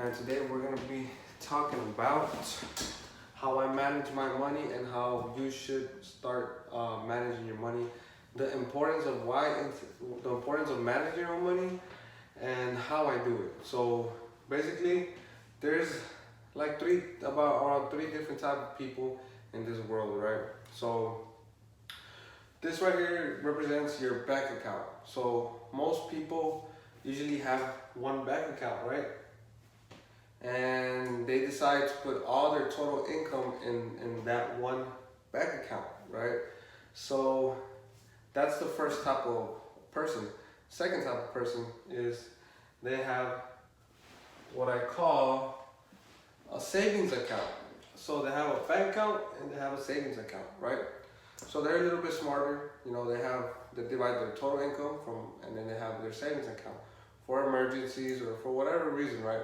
and today we're going to be talking about how I manage my money and how you should start managing your money, the importance of the importance of managing your money, and how I do it. So basically, there's like around three different type of people in this world, right? So this right here represents your bank account. So most people usually have one bank account, right? And they decide to put all their total income in that one bank account, right? So that's the first type of person. Second type of person is they have what I call a savings account. So they have a bank account and they have a savings account, right? So they're a little bit smarter. You know, they divide their total income and then they have their savings account for emergencies or for whatever reason, right?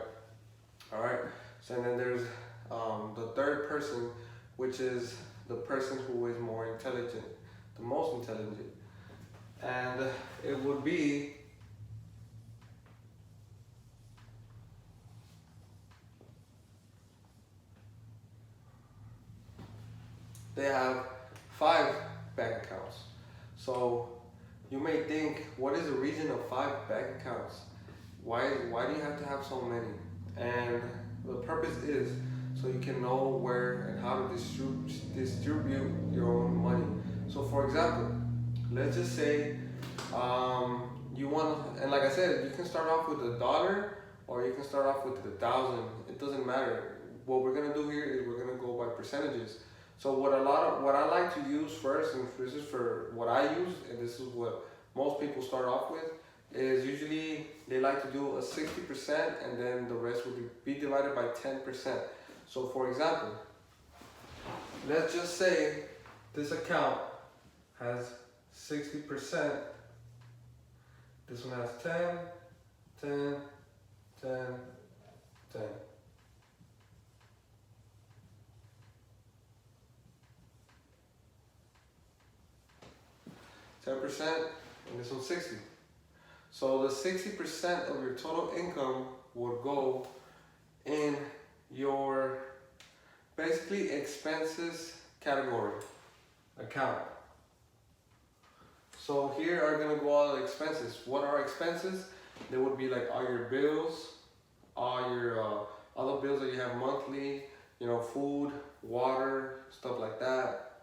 All right. So and then there's the third person, which is the person who is more intelligent, the most intelligent, and it would be they have 5 bank accounts. So you may think, what is the reason of 5 bank accounts? Why do you have to have so many? And the purpose is so you can know where and how to distribute your own money. So for example, let's just say you want, and like I said, you can start off with $1 or you can start off with 1,000. It doesn't matter. What we're gonna do here is we're gonna go by percentages. So what I like to use first, and this is for what I use, and this is what most people start off with, is usually they like to do a 60% and then the rest will be divided by 10%. So for example, let's just say this account has 60%, this one has 10, 10, 10, 10. 10%, and this one's 60. So the 60% of your total income would go in your basically expenses category account. So here are gonna go all the expenses. What are expenses? They would be like all your bills, all your other bills that you have monthly, you know, food, water, stuff like that.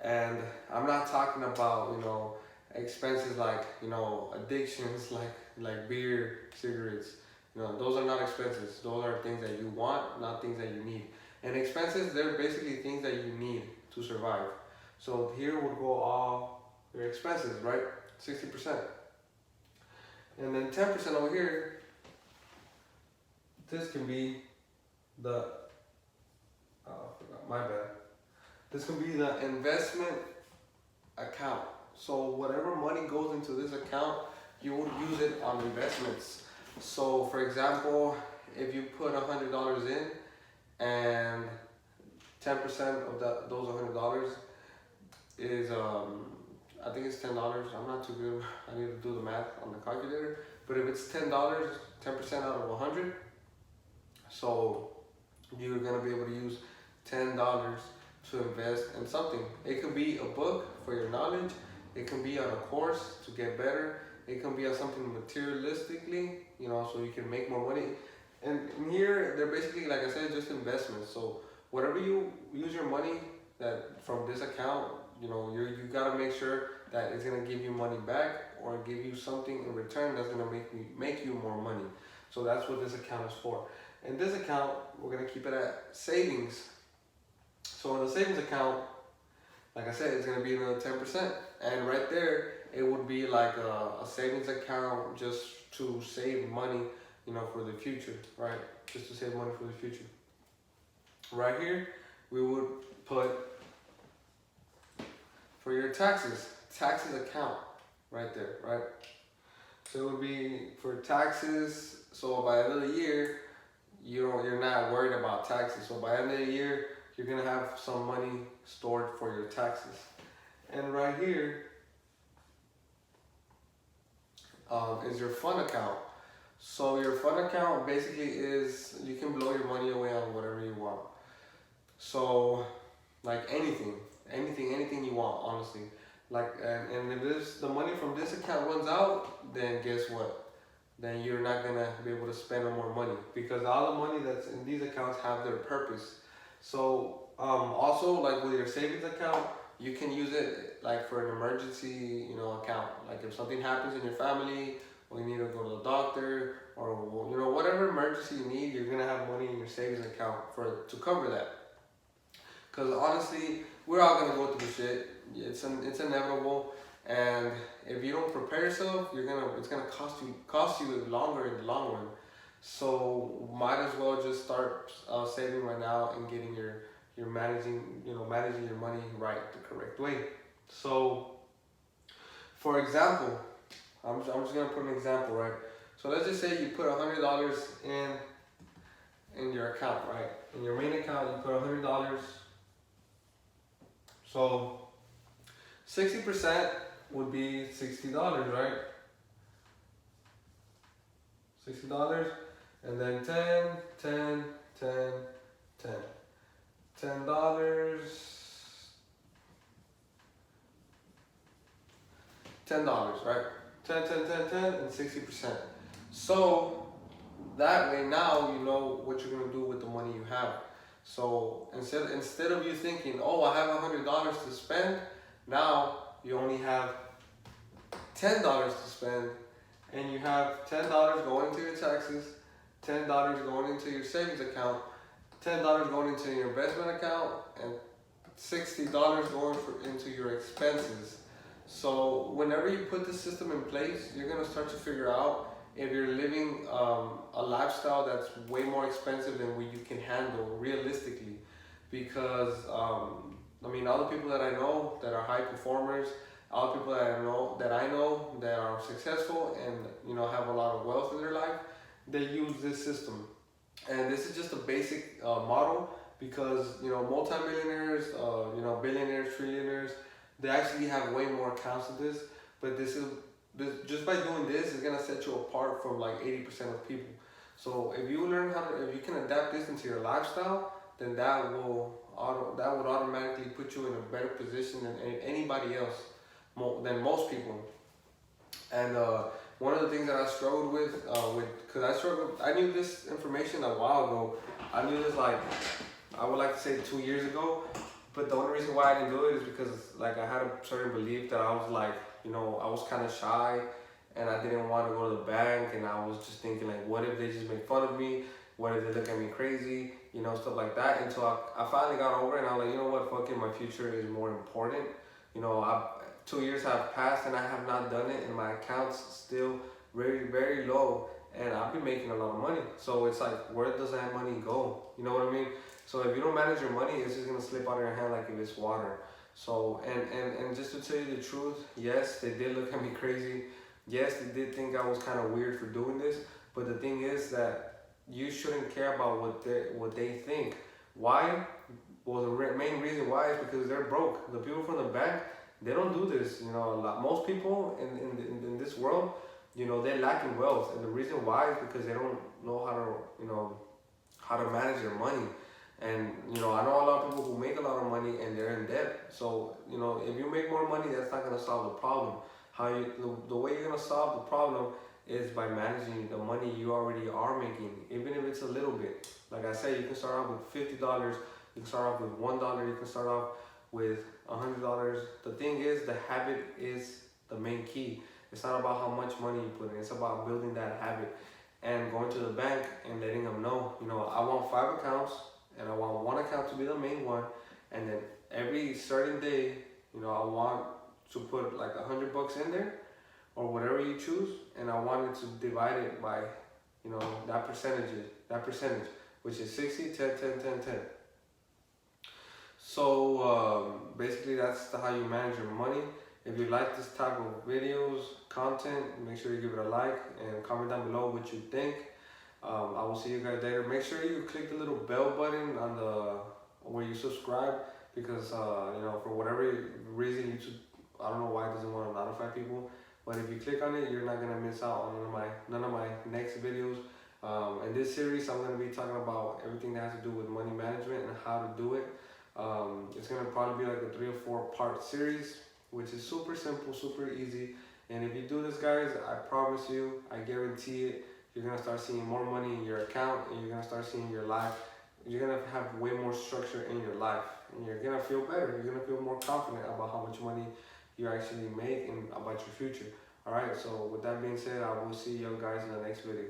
And I'm not talking about, you know, expenses like, you know, addictions like beer, cigarettes. You know, those are not expenses. Those are things that you want, not things that you need. And expenses, they're basically things that you need to survive. So here would go all your expenses, right? 60%. And then 10% over here, this can be the, oh, I forgot, my bad. This can be the investment account. So whatever money goes into this account, you would use it on investments. So for example, if you put $100 in and 10% of those $100 is, I think it's $10. I'm not too good. I need to do the math on the calculator. But if it's $10, 10% out of 100, so you're gonna be able to use $10 to invest in something. It could be a book for your knowledge. It can be on a course to get better. It can be on something materialistically, you know, so you can make more money. And here, they're basically, like I said, just investments. So whatever you use your money that from this account, you know, you gotta make sure that it's gonna give you money back or give you something in return that's gonna make you more money. So that's what this account is for. And this account, we're gonna keep it at savings. So in the savings account, like I said, it's gonna be another 10%. And right there, it would be like a savings account just to save money, you know, for the future, right? Just to save money for the future. Right here, we would put for your taxes account right there, right? So it would be for taxes. So by the end of the year, you're not worried about taxes. So by the end of the year, you're gonna have some money stored for your taxes. And right here is your fund account. So your fun account basically is you can blow your money away on whatever you want. So like anything you want, honestly. Like and if this the money from this account runs out, then guess what? Then you're not gonna be able to spend no more money because all the money that's in these accounts have their purpose. So also like with your savings account, you can use it like for an emergency, account. Like if something happens in your family, or you need to go to the doctor, or whatever emergency you need, you're gonna have money in your savings account to cover that. Because honestly, we're all gonna go through shit. It's inevitable, and if you don't prepare yourself, it's gonna cost you longer in the long run. So might as well just start saving right now and getting your managing your money right the correct way. So for example, I'm just gonna put an example, right? So let's just say you put $100 in your account, right? In your main account, you put $100. So 60% would be $60, right? $60, and then 10, 10, 10, 10. $10, $10, right? 10, 10, 10, 10, and 60%. So that way now you know what you're gonna do with the money you have. So instead of you thinking, oh, I have $100 to spend, now you only have $10 to spend, and you have $10 going into your taxes, $10 going into your savings account, $10 going into your investment account, and $60 going into your expenses. So whenever you put the system in place, you're gonna start to figure out if you're living a lifestyle that's way more expensive than what you can handle realistically. Because all the people that I know that are high performers, all the people that I know that are successful and have a lot of wealth in their life, they use this system. And this is just a basic model because multimillionaires, billionaires, trillionaires, they actually have way more accounts than this. But just by doing this is gonna set you apart from like 80% of people. So if you can adapt this into your lifestyle, then that would automatically put you in a better position than anybody else, than most people. And one of the things that I struggled with, I knew this information a while ago. I knew this I would like to say 2 years ago, but the only reason why I didn't do it is because I had a certain belief that I was I was kind of shy and I didn't want to go to the bank, and I was just thinking what if they just make fun of me? What if they look at me crazy? Stuff like that. Until I finally got over it and I was like, you know what, fuck it, my future is more important. 2 years have passed and I have not done it, and my account's still very, very low, and I've been making a lot of money. So it's where does that money go? You know what I mean? So if you don't manage your money, it's just gonna slip out of your hand like if it's water. So and just to tell you the truth, yes, they did look at me crazy. Yes, they did think I was kind of weird for doing this. But the thing is that you shouldn't care about what they think. Why? Well, the main reason why is because they're broke. The people from the bank, they don't do this. Most people in this world, they lack in wealth, and the reason why is because they don't know how to manage their money. And I know a lot of people who make a lot of money and they're in debt. So if you make more money, that's not gonna solve the problem. The way you're gonna solve the problem is by managing the money you already are making, even if it's a little bit. Like I said, you can start off with $50, you can start off with $1, you can start off with $100. The thing is, the habit is the main key. It's not about how much money you put in, it's about building that habit and going to the bank and letting them know, I want 5 accounts and I want one account to be the main one, and then every certain day, I want to put $100 in there or whatever you choose, and I wanted to divide it by that percentage, which is 60, 10, 10, 10, 10. So basically that's how you manage your money. If you like this type of videos, content, make sure you give it a like and comment down below what you think. I will see you guys later. Make sure you click the little bell button on where you subscribe, because for whatever reason YouTube, I don't know why it doesn't want to notify people, But if you click on it, you're not gonna miss out on none of my next videos. In this series, I'm gonna be talking about everything that has to do with money management and how to do it. It's gonna probably be like a 3 or 4 part series, which is super simple, super easy. And if you do this, guys, I promise you, I guarantee it, you're gonna start seeing more money in your account, and you're gonna start seeing your life. You're gonna have way more structure in your life, and you're gonna feel better. You're gonna feel more confident about how much money you actually make and about your future. All right. So with that being said, I will see you guys in the next video.